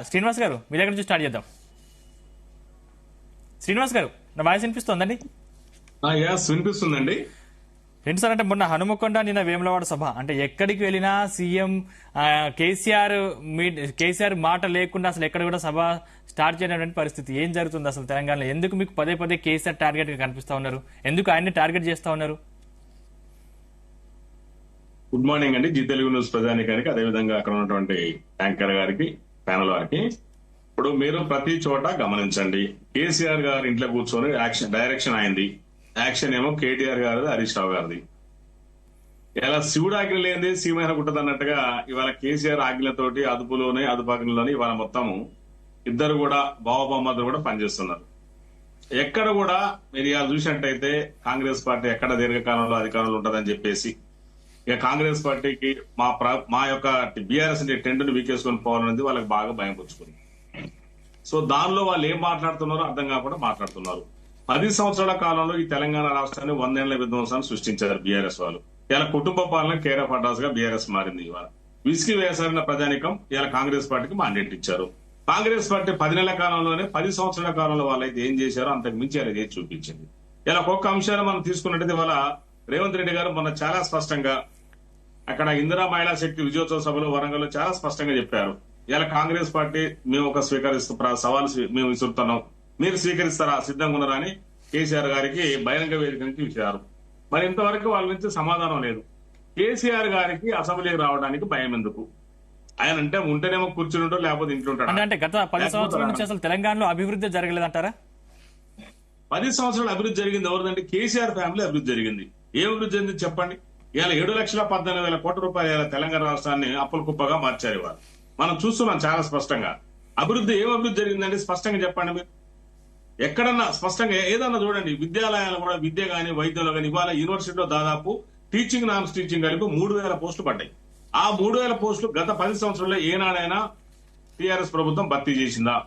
శ్రీనివాస్ గారు మీ దగ్గర నుంచి స్టార్ట్ చేద్దాం. శ్రీనివాస్ గారు నా వాయిస్ వినిపిస్తోందండి? వినిపిస్తుందండి. ఏంటి సార్ అంటే మొన్న హనుమకొండ నిన్న వేములవాడ సభ అంటే ఎక్కడికి వెళ్ళినా సీఎం కేసీఆర్ మాట లేకుండా అసలు ఎక్కడ కూడా సభ స్టార్ట్ చేయనటువంటి పరిస్థితి. ఏం జరుగుతుంది అసలు తెలంగాణలో? ఎందుకు మీకు పదే పదే కేసీఆర్ టార్గెట్ గా కనిపిస్తా ఉన్నారు? ఎందుకు ఆయన్ని టార్గెట్ చేస్తా ఉన్నారు? గుడ్ మార్నింగ్ అండి. జీ తెలుగు న్యూస్ ప్రజానికానికి, అదేవిధంగా అక్కడ ఉన్నటువంటి యాంకర్ గారికి, ప్యానల్ వారికి. ఇప్పుడు మీరు ప్రతి చోట గమనించండి, కేసీఆర్ గారు ఇంట్లో కూర్చొని డైరెక్షన్ అయింది, యాక్షన్ ఏమో కేటీఆర్ గారు, హరీష్ రావు గారిది. ఇలా శివుడు ఆజ్ఞ లేనిది సీమైన కుట్టదు అన్నట్టుగా ఇవాళ కేసీఆర్ ఆజ్ఞలతోటి అదుపాజ్ఞలోని ఇవాళ మొత్తము ఇద్దరు కూడా బావబామ్మద్దరు కూడా పనిచేస్తున్నారు. ఎక్కడ కూడా మీరు ఇవాళ చూసినట్టయితే కాంగ్రెస్ పార్టీ ఎక్కడ దీర్ఘకాలంలో అధికారంలో ఉంటుందని చెప్పేసి ఇక కాంగ్రెస్ పార్టీకి మా యొక్క బీఆర్ఎస్ టెంట్ను వీకేసుకొని పోవాలనేది వాళ్ళకి బాగా భయం పుచ్చుకుంది. సో దానిలో వాళ్ళు ఏం మాట్లాడుతున్నారో అర్థం కాకుండా మాట్లాడుతున్నారు. 10 సంవత్సరాల కాలంలో ఈ తెలంగాణ రాష్ట్రాన్ని 100 ఏళ్ల విధ్వంసాన్ని సృష్టించారు బీఆర్ఎస్ వాళ్ళు. ఇలా కుటుంబ పాలన కేర్ ఆఫ్ అడ్రస్ గా బీఆర్ఎస్ మారింది. ఇవాళ విసికి వేసారిన ప్రజానికం ఇలా కాంగ్రెస్ పార్టీకి మాండేట్ ఇచ్చారు. కాంగ్రెస్ పార్టీ 10 నెలల కాలంలోనే 10 సంవత్సరాల కాలంలో వాళ్ళైతే ఏం చేశారో అంతకు మించి అది చేసి చూపించింది. ఇలా ఒక్కొక్క అంశాన్ని మనం తీసుకున్నట్టయితే ఇవాళ రేవంత్ రెడ్డి గారు మొన్న చాలా స్పష్టంగా అక్కడ ఇందిరా మహిళా శక్తి విజయోత్సవ సభలో వరంగల్లో చాలా స్పష్టంగా చెప్పారు. ఇలా కాంగ్రెస్ పార్టీ మేము సవాల్ మేము విసురుతున్నాం, మీరు స్వీకరిస్తారా, సిద్ధంగా ఉన్నారా అని కేసీఆర్ గారికి బహిరంగ వేదిక నుంచి ఇచ్చారు. మరి ఇంతవరకు వాళ్ళ నుంచి సమాధానం లేదు. కేసీఆర్ గారికి అసెంబ్లీకి రావడానికి భయం ఎందుకు? ఆయన అంటే ఉంటేనేమో కూర్చుని ఉంటాడు, లేకపోతే ఇంట్లో ఉంటాడు. అంటే గత 10 సంవత్సరాల నుంచి అసలు తెలంగాణలో అభివృద్ధి జరగలేదంటారా? 10 సంవత్సరాలు అభివృద్ధి జరిగింది ఎవరిదంటే కేసీఆర్ ఫ్యామిలీ అభివృద్ధి జరిగింది. ఏ అభివృద్ధి జరిగింది చెప్పండి? ఇలా 7,14,000 కోట్ల రూపాయల తెలంగాణ రాష్ట్రాన్ని అప్పుల కుప్పగా మార్చారు. ఇవాళ మనం చూస్తున్నాం చాలా స్పష్టంగా. అభివృద్ధి ఏం అభివృద్ధి జరిగిందండి స్పష్టంగా చెప్పండి మీరు. ఎక్కడన్నా స్పష్టంగా ఏదన్నా చూడండి. విద్యాలయాలు కూడా విద్య గాని వైద్యంలో కానీ ఇవాళ యూనివర్సిటీలో దాదాపు టీచింగ్ నాన్ టీచింగ్ కలిపి 3,000 పోస్టులు పడ్డాయి. ఆ 3,000 పోస్టులు గత 10 సంవత్సరాల్లో ఏనాడైనా టీఆర్ఎస్ ప్రభుత్వం భర్తీ చేసిందా?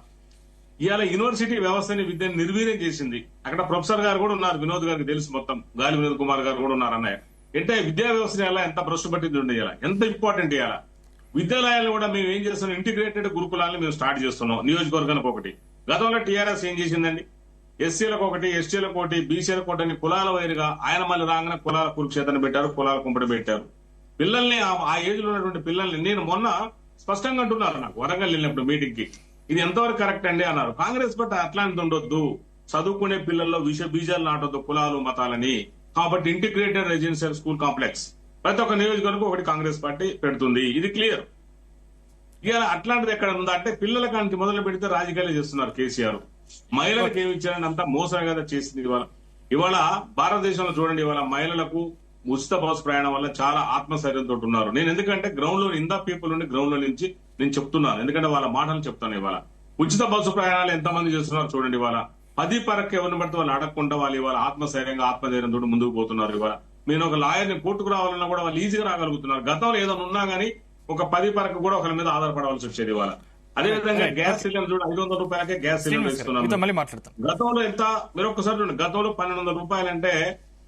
ఇవాళ యూనివర్సిటీ వ్యవస్థని విద్యను నిర్వీర్యం చేసింది. అక్కడ ప్రొఫెసర్ గారు కూడా ఉన్నారు, వినోద్ గారికి తెలుసు మొత్తం, గాలి వినోద్ కుమార్ గారు కూడా ఉన్నారు. అన్నయ్య అంటే విద్యా వ్యవస్థని ఎలా ఎంత భ్రష్టు పట్టింది ఉండే, ఎంత ఇంపార్టెంట్ ఇవాళ విద్యాలయాలు కూడా మేము ఏం చేస్తున్నాం, ఇంటిగ్రేటెడ్ గురుకులాన్ని మేము స్టార్ట్ చేస్తున్నాం నియోజకవర్గానికి ఒకటి. గతంలో టీఆర్ఎస్ ఏం చేసిందండి, ఎస్సీలకు ఒకటి, ఎస్టీలకు ఒకటి, బీసీలకు ఒకటి అని కులాల వైరుగా ఆయన మళ్ళీ రాగానే కులాల కురుక్షేత్రాన్ని పెట్టారు, కులాల కుంపటి పెట్టారు. పిల్లల్ని ఆ ఏజ్ లో ఉన్నటువంటి పిల్లల్ని నేను మొన్న స్పష్టంగా అంటున్నారు నాకు వరంగల్ వెళ్ళినప్పుడు మీటింగ్ కి, ఇది ఎంతవరకు కరెక్ట్ అండి అన్నారు. కాంగ్రెస్ పార్టీ అట్లాంటిది ఉండొద్దు, చదువుకునే పిల్లల్లో విష బీజాలు నాటొద్దు కులాలు మతాలని. కాబట్టి ఇంటిగ్రేటెడ్ రెసిడెన్షియల్ స్కూల్ కాంప్లెక్స్ ప్రతి ఒక్క నియోజకవర్గం ఒకటి కాంగ్రెస్ పార్టీ పెడుతుంది. ఇది క్లియర్. ఇవాళ అట్లాంటిది ఎక్కడ ఉందా అంటే పిల్లల కాంతి మొదలు పెడితే రాజకీయాలు చేస్తున్నారు కేసీఆర్. మహిళలకు ఏమి ఇచ్చారని అంతా మోసం కదా చేసింది. ఇవాళ భారతదేశంలో చూడండి, ఇవాళ మహిళలకు ఉచిత బస్సు ప్రయాణం వల్ల చాలా ఆత్మస్థైర్యంతో ఉన్నారు. నేను ఎందుకంటే గ్రౌండ్ లో ఇందా పీపుల్ నుండి గ్రౌండ్ లో నుంచి నేను చెప్తున్నాను, ఎందుకంటే వాళ్ళ మాటలు చెప్తాను. ఇవాళ ఉచిత బస్సు ప్రయాణాలు ఎంతమంది చేస్తున్నారు చూడండి. ఇవాళ 10 పరకు ఎవరిని పడితే వాళ్ళు అడగకుండా వాళ్ళు ఇవాళ ఆత్మస్థైర్యంగా ఆత్మధైర్యంతో ముందుకు పోతున్నారు. ఇవాళ నేను ఒక లాయర్ని కోర్టుకు రావాలన్నా కూడా వాళ్ళు ఈజీగా రాగలుగుతున్నారు. గతంలో ఏదైనా ఉన్నా గానీ ఒక 10 పరకు కూడా ఒకరి మీద ఆధారపడవలసి వచ్చేది. ఇవాళ అదేవిధంగా గ్యాస్ సిలిండర్ చూడండి, 500 రూపాయలకే గ్యాస్ సిలిండర్ ఇస్తున్నాం. గతంలో ఎంత మీరు ఒక్కసారి చూడండి, గతంలో 1,200 రూపాయలంటే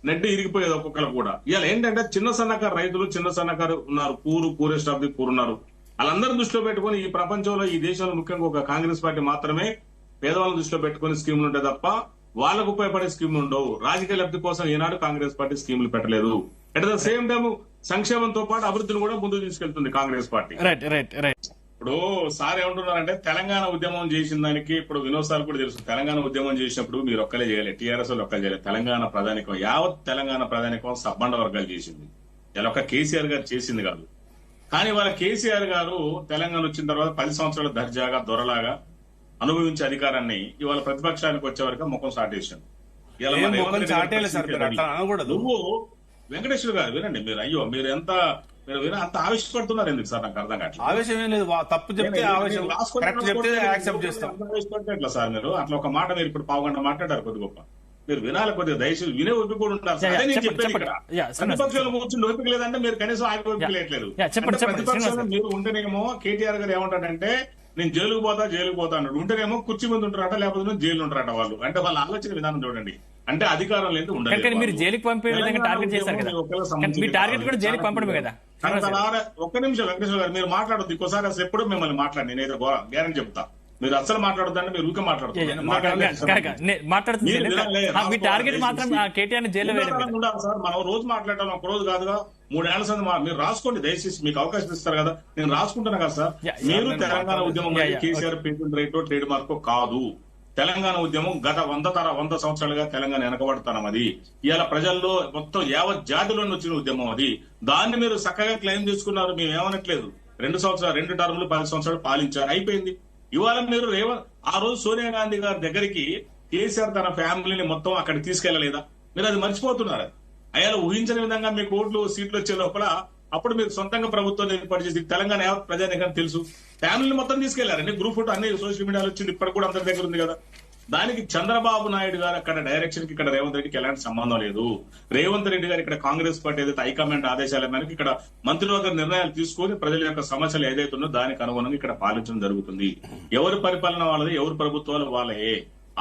నెడ్డి ఇరిగిపోయేది ఒక్కొక్కరు కూడా. ఇవాళ ఏంటంటే చిన్న సన్నకారు రైతులు, చిన్న సన్నకారు ఉన్నారు, పూరెస్ట్ ఆఫ్ ది పూర్ ఉన్నారు. వాళ్ళందరూ దృష్టిలో పెట్టుకుని ఈ ప్రపంచంలో ఈ దేశంలో ముఖ్యంగా ఒక కాంగ్రెస్ పార్టీ మాత్రమే పేదవాళ్ళని దృష్టిలో పెట్టుకుని స్కీములు ఉంటాయి తప్ప వాళ్ళకు ఉపయోగపడే స్కీములు ఉండవు. రాజకీయ లబ్ధి కోసం ఈనాడు కాంగ్రెస్ పార్టీ స్కీములు పెట్టలేదు. అట్ ద సేమ్ టైం సంక్షేమంతో పాటు అభివృద్ధిని కూడా ముందుకు తీసుకెళ్తుంది కాంగ్రెస్ పార్టీ. ఇప్పుడు సార్ ఏమంటున్నారంటే తెలంగాణ ఉద్యమం చేసిన దానికి ఇప్పుడు వినోద్ సార్ కూడా తెలుసు. తెలంగాణ ఉద్యమం చేసినప్పుడు మీరు ఒక్కలే చేయాలి, టీఆర్ఎస్ వాళ్ళు ఒక్కలే చేయాలి. తెలంగాణ ప్రధానికం యావత్ తెలంగాణ ప్రధానికం సబ్బండ వర్గాలు చేసింది. ఇలా ఒక కేసీఆర్ గారు చేసింది కాదు. కానీ వాళ్ళ కేసీఆర్ గారు తెలంగాణ వచ్చిన తర్వాత 10 సంవత్సరాల దర్జాగా దొరలాగా అనుభవించే అధికారాన్ని ఇవాళ ప్రతిపక్షానికి వచ్చే వరకు ముఖం సాటేసాను. నువ్వు వెంకటేశ్వర గారు వినండి, మీరు అయ్యో మీరు అంత ఆవేశపడుతున్నారు ఎందుకు సార్? నాకు అర్థం కావట్లేదు. ఆవేశం ఏం లేదు, తప్పు చెప్తే ఎట్లా సార్ మీరు అట్లా ఒక మాట మీరు ఇప్పుడు 1/2 గంట మాట్లాడారు కొద్ది గొప్ప. మీరు వినాలి, కొద్దిగా దయచేసి వినే ఓపిక కూడా ఉంటారు. అదే నేను చెప్పాను, ఇక్కడ ప్రతిపక్షాలు కూర్చుని ఓపిక లేదంటే మీరు కనీసం ఆగి ఓపిక లేట్లేదు. ప్రతిపక్షాలు మీరు ఉంటేనేమో కేటీఆర్ గారు ఏమంటాడంటే నేను జైలుకు పోతా అన్నాడు. ఉంటేనేమో కుర్చీ మీద ఉంటారట, లేకపోతే జైలు ఉంటారట వాళ్ళు. అంటే వాళ్ళ ఆలోచన విధానం చూడండి. అంటే అధికారం లేదు కానీ ఉండలేదు. మీరు జైలుకి పంపే విధంగా టార్గెట్ చేశారు కదా, మీ టార్గెట్ కూడా జైలుకి పంపడమే కదా. ఒక్క నిమిషం వెంకటేశ్వర గారు, మీరు మాట్లాడొద్దు ఇంకోసారి. అసలు ఎప్పుడు మిమ్మల్ని మాట్లాడి నేనైతే గ్యారెంటీ చెప్తా, మీరు అసలు మాట్లాడొద్దంటే మీరు ఊరికే మాట్లాడుతున్నారు. మీ టార్గెట్ మాత్రం కేటీఆర్ జైల్లో వేయడం ఉండాలి సార్. మనం రోజు మాట్లాడటం ఒక రోజు కాదుగా, 3 ఏళ్ల సంది మీరు రాసుకోండి దయచేసి, మీకు అవకాశం ఇస్తారు కదా, నేను రాసుకుంటున్నా కదా సార్. మీరు తెలంగాణ ఉద్యమం కేసీఆర్ పేటెంట్ రైటో ట్రేడ్ మార్కో కాదు. తెలంగాణ ఉద్యమం గత 100 సంవత్సరాలుగా తెలంగాణ వెనకబడతాం. అది ఇవాళ ప్రజల్లో మొత్తం యావత్ జాతిలోని వచ్చిన ఉద్యమం అది. దాన్ని మీరు చక్కగా క్లెయిమ్ చేసుకున్నారు, మేము ఏమనట్లేదు. 2 టర్ములు 10 సంవత్సరాలు పాలించారు, అయిపోయింది. ఇవాళ మీరు ఆ రోజు సోనియా గాంధీ గారి దగ్గరికి కేసీఆర్ తన ఫ్యామిలీని మొత్తం అక్కడికి తీసుకెళ్లలేదా? మీరు అది మర్చిపోతున్నారు. అయ్యాల ఊహించని విధంగా మీకు సీట్లు వచ్చే లోపల అప్పుడు మీరు సొంతంగా ప్రభుత్వం ఏర్పాటు చేసి తెలంగాణ యావత్ ప్రజానికానికి తెలుసు, ఫ్యామిలీని మొత్తం తీసుకెళ్లారండి. గ్రూప్ ఫోటో అన్ని సోషల్ మీడియాలో వచ్చింది, ఇప్పటికి కూడా అందరి దగ్గర ఉంది కదా. దానికి చంద్రబాబు నాయుడు గారు అక్కడ డైరెక్షన్ కి ఇక్కడ రేవంత్ రెడ్డికి ఎలాంటి సంబంధం లేదు. రేవంత్ రెడ్డి గారు ఇక్కడ కాంగ్రెస్ పార్టీ ఏదైతే హైకమాండ్ ఆదేశాల మేరకు ఇక్కడ మంత్రివర్గ నిర్ణయాలు తీసుకొని ప్రజల యొక్క సమస్యలు ఏదైతే ఉన్నో దానికి అనుగుణంగా ఇక్కడ పాలించడం జరుగుతుంది. ఎవరి పరిపాలన వాళ్ళది, ఎవరి ప్రభుత్వాలు వాళ్ళే.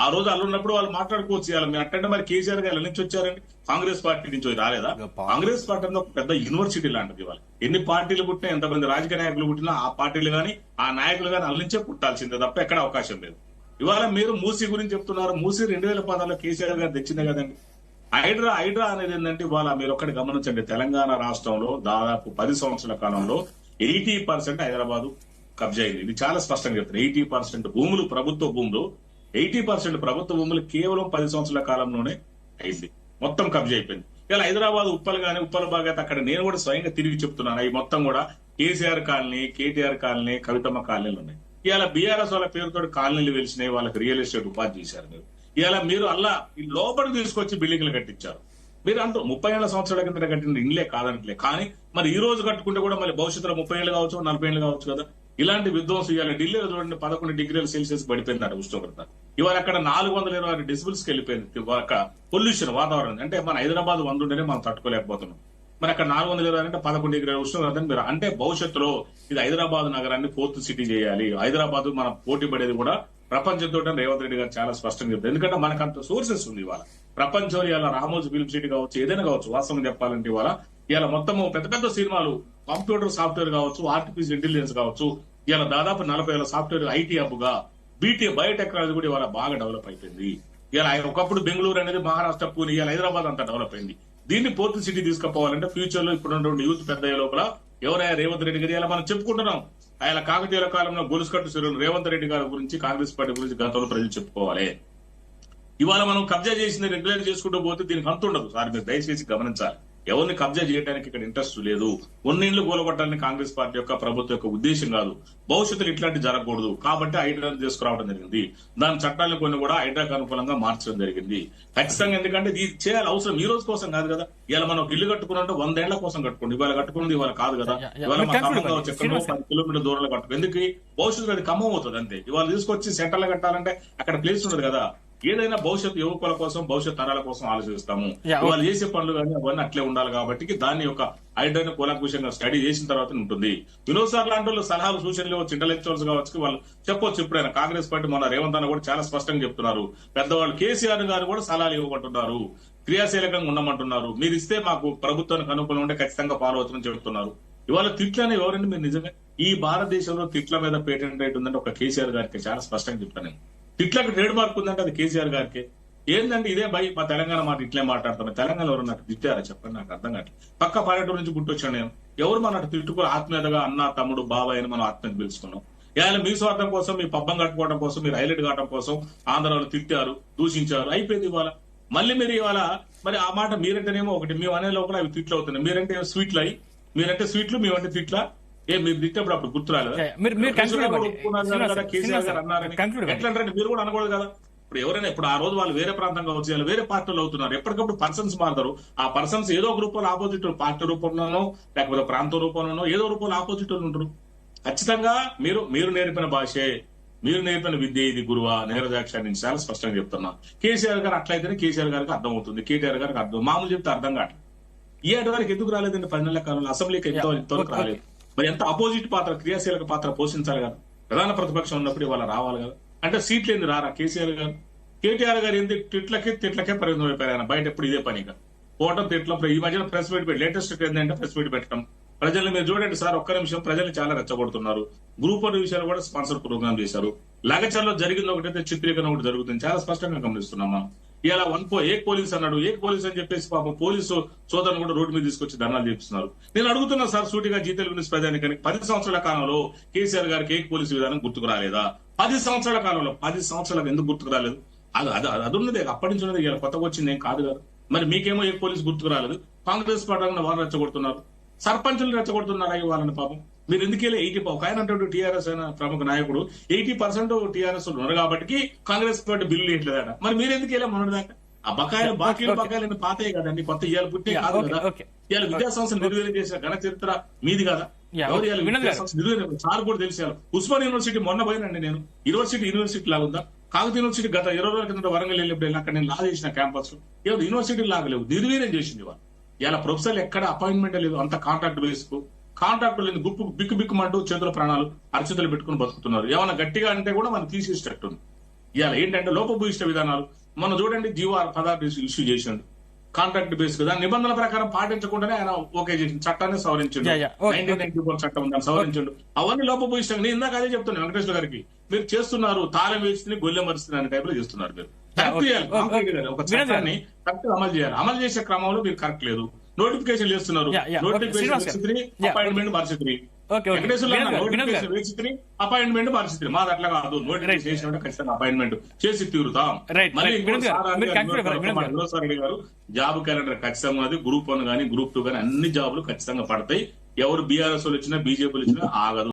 ఆ రోజు అల్లున్నప్పుడు వాళ్ళు మాట్లాడుకోవచ్చు. మీరు అట్టంటే మరి కేసీఆర్ గారు నుంచి వచ్చారండి, కాంగ్రెస్ పార్టీ నుంచి రాలేదా? కాంగ్రెస్ పార్టీ అనేది ఒక పెద్ద యూనివర్సిటీ లాంటిది. వాళ్ళు ఎన్ని పార్టీలు పుట్టినా, ఎంతమంది రాజకీయ నాయకులు పుట్టినా ఆ పార్టీలు గానీ ఆ నాయకులు గానీ అల్లించే పుట్టాల్సిందే తప్ప ఎక్కడ అవకాశం లేదు. ఇవాళ మీరు మూసీ గురించి చెప్తున్నారు. మూసీ 2016లో కేసీఆర్ గారు తెచ్చిందే కదండి. హైడ్రా అనేది ఏంటంటే ఇవాళ మీరు ఒక్కటి గమనించండి, తెలంగాణ రాష్ట్రంలో దాదాపు 10 సంవత్సరాల కాలంలో 80% హైదరాబాద్ కబ్జా అయింది. ఇది చాలా స్పష్టంగా చెప్తారు. 80% భూములు, ప్రభుత్వ భూములు, 80% ప్రభుత్వ భూములు కేవలం 10 సంవత్సరాల కాలంలోనే అయింది, మొత్తం కబ్జా అయిపోయింది. ఇలా హైదరాబాద్ ఉప్పల్ గానీ, ఉప్పల్ బాగా అక్కడ నేను కూడా స్వయంగా తిరిగి చెప్తున్నాను, అవి మొత్తం కూడా కేసీఆర్ కాలనీ, కేటీఆర్ కాలనీ, కవితమ్మ కాలనీలు ఉన్నాయి. ఇవాళ బీఆర్ఎస్ వాళ్ళ పేరుతో కాలనీలు వెలిసినాయి, వాళ్ళకి రియల్ ఎస్టేట్ ఉపాధి చేశారు. మీరు ఇవాళ మీరు అలా లోపలికి తీసుకొచ్చి బిల్డింగ్లు కట్టించారు. మీరు అంటూ 30 సంవత్సరాల కింద కట్టిన ఇండ్లే కాదనట్లే, కానీ మరి ఈ రోజు కట్టుకుంటే కూడా మళ్ళీ భవిష్యత్తులో 30 ఏళ్ళు కావచ్చు, 40 ఏళ్ళు కావచ్చు కదా. ఇలాంటి విధ్వంసం ఇవాళ ఢిల్లీలో చూడండి 11 డిగ్రీల సెల్సియస్ పడిపోయింది ఉష్ణోగ్రత. ఇవాళ అక్కడ 426 డెసిబుల్స్ కి వెళ్ళిపోయింది పొల్యూషన్ వాతావరణం. అంటే మన హైదరాబాద్ 100 ఉంటేనే మనం తట్టుకోలేకపోతున్నాం. మరి అక్కడ 426 అంటే 11 డిగ్రీల ఉష్ణోగ్రత. మీరు అంటే భవిష్యత్తులో ఇది హైదరాబాద్ నగరాన్ని 4th సిటీ చేయాలి. హైదరాబాద్ మనం పోటీ పడేది కూడా ప్రపంచంతో రేవంత్ రెడ్డి గారు చాలా స్పష్టంగా చెప్తారు. ఎందుకంటే మనకు అంత సోర్సెస్ ఉంది. ఇవాళ ప్రపంచంలో ఇలా రామోజీ ఫిల్మ్ సిటీ కావచ్చు, ఏదైనా కావచ్చు, వాస్తవం చెప్పాలంటే ఇవాళ మొత్తము పెద్ద పెద్ద సినిమాలు, కంప్యూటర్ సాఫ్ట్వేర్ కావచ్చు, ఆర్టిఫిషియల్ ఇంటెలిజెన్స్ కావచ్చు, ఇలా దాదాపు 40,000 సాఫ్ట్వేర్ ఐటీ హబ్ గా బయోటెక్నాలజీ కూడా ఇవాళ బాగా డెవలప్ అయిపోయింది. ఇలా ఒకప్పుడు బెంగళూరు అనేది మహారాష్ట్ర, పూణె, ఇలా హైదరాబాద్ అంతా డెవలప్ అయింది. దీన్ని 4th సిటీ తీసుకుపోవాలంటే ఫ్యూచర్ లో ఇప్పుడు యూత్ పెద్ద లోపల ఎవరైనా రేవంత్ రెడ్డి గారు ఇలా మనం చెప్పుకుంటున్నాం. ఆయన కాకతీయుల కాలంలో గొలుసుకట్టు సిరులు రేవంత్ రెడ్డి గారి గురించి, కాంగ్రెస్ పార్టీ గురించి గతంలో ప్రజలు చెప్పుకోవాలి. ఇవాళ మనం కబ్జా చేసింది రెగ్యులేట్ చేసుకుంటూ పోతే దీనికి అంత ఉండదు సార్. మీరు దయచేసి గమనించాలి. ఎవరిని కబ్జా చేయడానికి ఇక్కడ ఇంట్రెస్ట్ లేదు. ఉన్నీళ్లు కూలగొట్టాలని కాంగ్రెస్ పార్టీ యొక్క ప్రభుత్వం యొక్క ఉద్దేశం కాదు. భవిష్యత్తులో ఇట్లాంటి జరగకూడదు కాబట్టి హైడ్రాను తీసుకురావడం జరిగింది. దాని చట్టాలను కొన్ని కూడా హైడ్రాకు అనుకూలంగా మార్చడం జరిగింది ఖచ్చితంగా. ఎందుకంటే ఇది చేయాలి, అవసరం ఈ రోజు కోసం కాదు కదా. ఇవాళ మనం ఇల్లు కట్టుకున్నట్టు 100 ఏళ్ల కోసం కట్టుకోండి. ఇవాళ కట్టుకున్నది ఇవాళ కాదు కదా. ఇవాళ మన ఖమ్మం కావచ్చు, 10 కిలోమీటర్ దూరంలో కట్టుకో. ఎందుకు? భవిష్యత్తులో అది ఖమ్మం అవుతుంది అంతే. ఇవాళ తీసుకొచ్చి సెంటర్లో కట్టాలంటే అక్కడ ప్లేస్ ఉండదు కదా. ఏదైనా భవిష్యత్ యువకుల కోసం, భవిష్యత్ తరాల కోసం ఆలోచిస్తాము. వాళ్ళు చేసే పనులు కానీ అవన్నీ అట్లే ఉండాలి కాబట్టి దాన్ని యొక్క హైడ్రాని కూలంకుషంగా స్టడీ చేసిన తర్వాత ఉంటుంది. వినోద్ సార్ లాంటి వాళ్ళు సలహాలు, సూచనలు ఇవ్వచ్చు, ఇంటలెక్చువల్స్ కావచ్చు, వాళ్ళు చెప్పొచ్చు. ఎప్పుడైనా కాంగ్రెస్ పార్టీ మన రేవంత్ అన్న కూడా చాలా స్పష్టంగా చెప్తున్నారు. పెద్దవాళ్ళు కేసీఆర్ గారు కూడా సలహాలు ఇవ్వమంటున్నారు, క్రియాశీలకంగా ఉండమంటున్నారు. మీరు ఇస్తే మాకు ప్రభుత్వానికి అనుకూలంగా ఉంటే ఖచ్చితంగా ఫాలో అవుతుందని చెప్తున్నారు. ఇవాళ తిట్లని ఎవరండి మీరు? నిజంగా ఈ భారతదేశంలో తిట్ల మీద పేటెంట్ రైట్ ఉందంటే ఒక కేసీఆర్ గారికి చాలా స్పష్టంగా చెప్తాను. తిట్లకు ట్రేడ్ మార్క్ ఉందంటే అది కేసీఆర్ గారికి. ఏంటంటే ఇదే భయ్ మా తెలంగాణ మాట ఇట్లే మాట్లాడుతున్నాను. తెలంగాణ ఎవరు నాకు తిట్టారా చెప్పండి, నాకు అర్థం కాదు. పక్క పర్యటన నుంచి గుర్తొచ్చాను నేను. ఎవరు మన తిట్టుకో ఆత్మీయతగా అన్న, తమ్ముడు, బాబాయ్ అని మనం ఆత్మీయత పిలుచుకున్నాం. ఇవాళ మీ స్వార్థం కోసం, మీ పబ్బం కట్టుకోవడం కోసం, మీరు హైలైట్ కావడం కోసం ఆంధ్రాలో తిట్టారు, దూషించారు, అయిపోయింది. ఇవాళ మళ్ళీ మీరు ఇవాళ మరి ఆ మాట మీరంటేనేమో ఒకటి, మేము అనే లోపల అవి తిట్లు అవుతున్నాయి. మీరంటే స్వీట్లు అయ్యి, మీరంటే స్వీట్లు, మేమంటే తిట్లా. మీరు తిట్టేప్పుడు అప్పుడు గుర్తురాలేదు కేసీఆర్ గారు అన్నారని ఎట్లా అంటే మీరు కూడా అనకూడదు కదా. ఇప్పుడు ఎవరైనా ఇప్పుడు ఆ రోజు వాళ్ళు వేరే ప్రాంతం కావచ్చు, వేరే పార్టీలు అవుతున్నారు. ఎప్పటికప్పుడు పర్సన్స్ మారుతారు. ఆ పర్సన్స్ ఏదో ఒక రూపంలో ఆపోజిట్, పార్టీ రూపంలోనో లేకపోతే ప్రాంతం రూపంలోనో ఏదో రూపంలో ఆపోజిట్ ఉంటారు. ఖచ్చితంగా మీరు నేర్పిన భాషే, మీరు నేర్పిన విద్య ఇది గురువా నీరజాక్ష నుంచి చాలా స్పష్టంగా చెప్తున్నా. కేసీఆర్ గారు అట్లయితేనే కేసీఆర్ గారికి అర్థం అవుతుంది, కేటీఆర్ గారికి అర్థం. మామూలు చెప్తే అర్థం కాదు. ఈ ఏడు వరకు ఎందుకు రాలేదండి? 10 నెలల కాలంలో అసెంబ్లీకి ఎంతవరకు రాలేదు. మరి ఎంత అపోజిట్ పాత్ర, క్రియాశీలక పాత్ర పోషించాలి కదా. ప్రధాన ప్రతిపక్షం ఉన్నప్పుడు ఇవాళ రావాలి కదా. అంటే సీట్లు ఏంది రారా కేసీఆర్ గారు? కేటీఆర్ గారు ఎందుకు తిట్లకే పరిమితం అయిపోయారు. ఆయన బయట ఎప్పుడు ఇదే పనిగా పోవటం తిట్ల. ఈ మధ్యన ప్రెస్ మీట్ పెట్టి లేటెస్ట్ ఏంటంటే ప్రెస్ మీట్ పెట్టడం. ప్రజల్ని మీరు చూడండి సార్, ఒక్క నిమిషం, ప్రజల్ని చాలా రెచ్చగొడుతున్నారు. గ్రూప్ 1 విషయాలు కూడా స్పాన్సర్ ప్రోగ్రామ్ చేశారు. లగచర్లో జరిగింది ఒకటైతే చిత్రీకరణ ఒకటి జరుగుతుంది. చాలా స్పష్టంగా గమనిస్తున్నాం మనం. ఇలా ఏక్ పోలీస్ అన్నాడు, ఏక్ పోలీస్ అని చెప్పేసి పాపం పోలీసు సోదరుని కూడా రోడ్డు మీద తీసుకొచ్చి ధర్నాలు చేపిస్తున్నారు. నేను అడుగుతున్నా సార్ సూటిగా జీ తెలుగు న్యూస్ ప్రజానికానికి, 10 సంవత్సరాల కాలంలో కేసీఆర్ గారికి ఏక్ పోలీసు విధానం గుర్తుకు రాలేదా? 10 సంవత్సరాల కాలంలో 10 సంవత్సరాలకు ఎందుకు గుర్తుకు రాలేదు? అది ఉన్నదే, అప్పటి నుంచి ఉన్నది, ఇలా కొత్తగా వచ్చింది ఏం కాదు కదా. మరి మీకేమో ఏక్ పోలీసు గుర్తుకు రాలేదు. కాంగ్రెస్ పార్టీ వాళ్ళు రెచ్చగొడుతున్నారు, సర్పంచులు రెచ్చగొడుతున్నారు. అయ్యి వాళ్ళని పాపం మీరు ఎందుకెళ్ళి 80 ఒక ఆయన అంటే టీఆర్ఎస్ అయిన ప్రముఖ నాయకుడు 80% టీఆర్ఎస్ ఉన్నారు కాబట్టి కాంగ్రెస్ పార్టీ బిల్లు వేయట్లేదట. మరి మీరు ఎందుకు వెళ్ళా మొన్నటిదాకా? ఆ బకాయిలు పాతాయి కదండి, కొత్త ఇవాళ పుట్టే కాదు కదా. ఇవాళ విద్యాసంస్థలు నిర్వీర్యం చేసిన ఘన చరిత్ర మీది కదా. ఎవరు విద్యాసంస్థ నిర్వీర్యం సార్ కూడా తెలిసారు. ఉస్మాన్ యూనివర్సిటీ మొన్న పోయినండి నేను. యూనివర్సిటీ లాగుందా? కాకతీయ యూనివర్సిటీ గత 20 రోజుల కింద వరంగల్ వెళ్ళినప్పుడు అక్కడ నేను లా చేసిన క్యాంపస్ లో ఎవరు యూనివర్సిటీ లాగలేవు, నిర్వీర్యం చేసింది వాళ్ళు. ఇలా ప్రొఫెసర్లు ఎక్కడ అపాయింట్మెంట్ లేదు, అంత కాంట్రాక్ట్ బేస్ కు. కాంట్రాక్ట్ లేని బిక్కుమంటూ చేతుల ప్రాణాలు అరచేతులు పెట్టుకుని బతుకుతున్నారు. ఏమైనా గట్టిగా అంటే కూడా మనం తీసేసేటట్టుంది. ఇవాళ ఏంటంటే లోపభూయిష్ట విధానాలు. మనం చూడండి, జీవో 16 ఇష్యూ చేసిండు కాంట్రాక్ట్ బేస్ కు. దాని నిబంధనల ప్రకారం పాటించకుండానే ఆయన ఓకే చేసింది, చట్టాన్ని సవరించండు. 1994 చట్టం దాన్ని సవరించండు. అవన్నీ లోపభూయిష్టంగా. నేను ఇందాక అదే చెప్తున్నాను వెంకటేశ్వర గారికి, మీరు చేస్తున్నారు తాళం వేసి గొల్లె మరుస్తుంది అనే టైప్ లో చేస్తున్నారు. మీరు కరెక్ట్ చేయాలి, ఒక చట్టాన్ని కరెక్ట్ అమలు చేయాలి. అమలు చేసే క్రమంలో మీరు కరెక్ట్ లేదు. నోటిఫికేషన్ చేస్తున్నారు, నోటిఫికేషన్ అపాయింట్మెంట్ పరిస్థితి. అపాయింట్మెంట్ పరిస్థితి మాది అట్లా కాదు. నోటిఫికేషన్ ఖచ్చితంగా అపాయింట్మెంట్ చేసి తీరుతాం. రెడ్డి గారు జాబ్ క్యాలెండర్ ఖచ్చితంగా అది. గ్రూప్ 1 గానీ గ్రూప్ 2 గానీ అన్ని జాబులు ఖచ్చితంగా పడతాయి. ఎవరు బీఆర్ఎస్ వాళ్ళు వచ్చినా బీజేపీలు వచ్చినా ఆగదు.